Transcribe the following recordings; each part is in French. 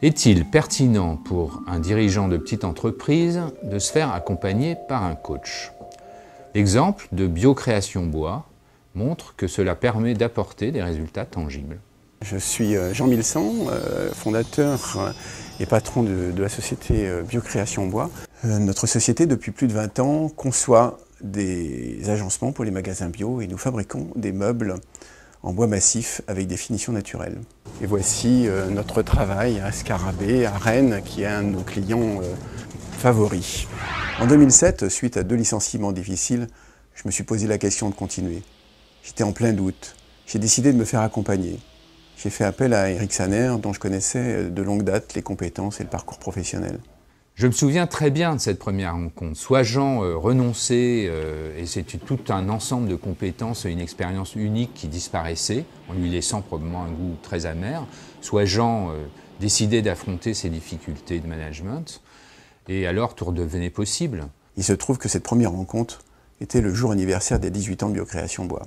Est-il pertinent pour un dirigeant de petite entreprise de se faire accompagner par un coach? L'exemple de Biocréation Bois montre que cela permet d'apporter des résultats tangibles. Je suis Jean Milsan, fondateur et patron de la société Biocréation Bois. Notre société, depuis plus de 20 ans, conçoit des agencements pour les magasins bio et nous fabriquons des meubles en bois massif avec des finitions naturelles. Et voici notre travail à Scarabée, à Rennes, qui est un de nos clients favoris. En 2007, suite à 2 licenciements difficiles, je me suis posé la question de continuer. J'étais en plein doute. J'ai décidé de me faire accompagner. J'ai fait appel à Eric Saner, dont je connaissais de longue date les compétences et le parcours professionnel. Je me souviens très bien de cette première rencontre. Soit Jean renonçait, et c'était tout un ensemble de compétences et une expérience unique qui disparaissait, en lui laissant probablement un goût très amer. Soit Jean décidait d'affronter ses difficultés de management, et alors tout redevenait possible. Il se trouve que cette première rencontre était le jour anniversaire des 18 ans de Biocréation Bois.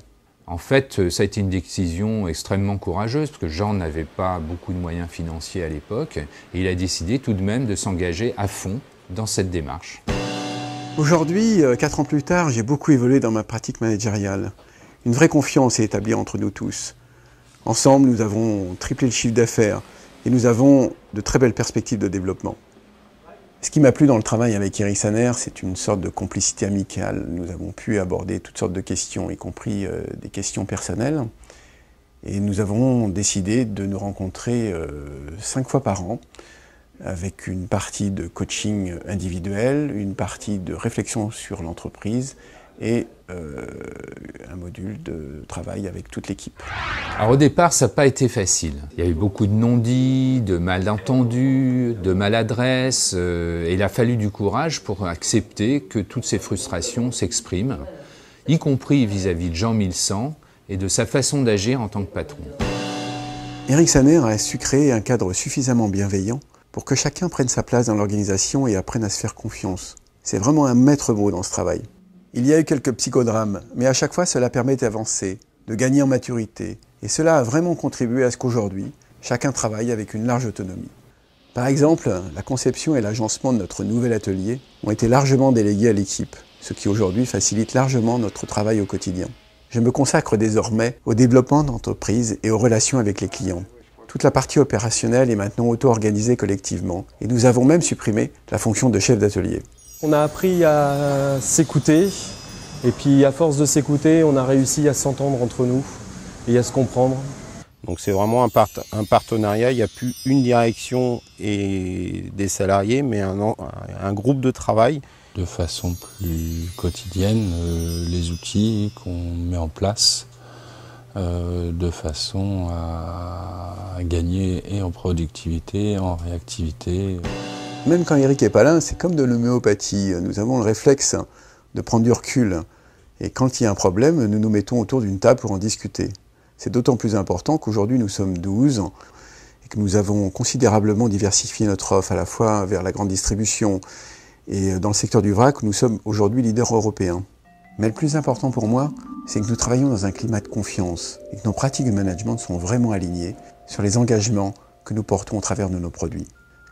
En fait, ça a été une décision extrêmement courageuse, parce que Jean n'avait pas beaucoup de moyens financiers à l'époque, et il a décidé tout de même de s'engager à fond dans cette démarche. Aujourd'hui, 4 ans plus tard, j'ai beaucoup évolué dans ma pratique managériale. Une vraie confiance est établie entre nous tous. Ensemble, nous avons triplé le chiffre d'affaires, et nous avons de très belles perspectives de développement. Ce qui m'a plu dans le travail avec Eric Saner, c'est une sorte de complicité amicale. Nous avons pu aborder toutes sortes de questions, y compris des questions personnelles. Et nous avons décidé de nous rencontrer 5 fois par an, avec une partie de coaching individuel, une partie de réflexion sur l'entreprise et un module de travail avec toute l'équipe. Alors au départ, ça n'a pas été facile. Il y a eu beaucoup de non-dits, de malentendus, de maladresses, et il a fallu du courage pour accepter que toutes ces frustrations s'expriment, y compris vis-à-vis de Jean Milsan et de sa façon d'agir en tant que patron. Eric Saner a su créer un cadre suffisamment bienveillant pour que chacun prenne sa place dans l'organisation et apprenne à se faire confiance. C'est vraiment un maître mot dans ce travail. Il y a eu quelques psychodrames, mais à chaque fois cela permet d'avancer, de gagner en maturité, et cela a vraiment contribué à ce qu'aujourd'hui, chacun travaille avec une large autonomie. Par exemple, la conception et l'agencement de notre nouvel atelier ont été largement délégués à l'équipe, ce qui aujourd'hui facilite largement notre travail au quotidien. Je me consacre désormais au développement d'entreprise et aux relations avec les clients. Toute la partie opérationnelle est maintenant auto-organisée collectivement, et nous avons même supprimé la fonction de chef d'atelier. On a appris à s'écouter, et puis à force de s'écouter, on a réussi à s'entendre entre nous et à se comprendre. Donc c'est vraiment un partenariat, il n'y a plus une direction et des salariés, mais un groupe de travail. De façon plus quotidienne, les outils qu'on met en place, de façon à gagner et en productivité, en réactivité. Même quand Eric n'est pas là, c'est comme de l'homéopathie. Nous avons le réflexe de prendre du recul. Et quand il y a un problème, nous nous mettons autour d'une table pour en discuter. C'est d'autant plus important qu'aujourd'hui nous sommes 12 et que nous avons considérablement diversifié notre offre à la fois vers la grande distribution et dans le secteur du vrac où nous sommes aujourd'hui leaders européens. Mais le plus important pour moi, c'est que nous travaillons dans un climat de confiance et que nos pratiques de management sont vraiment alignées sur les engagements que nous portons au travers de nos produits.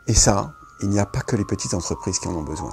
Et ça, il n'y a pas que les petites entreprises qui en ont besoin.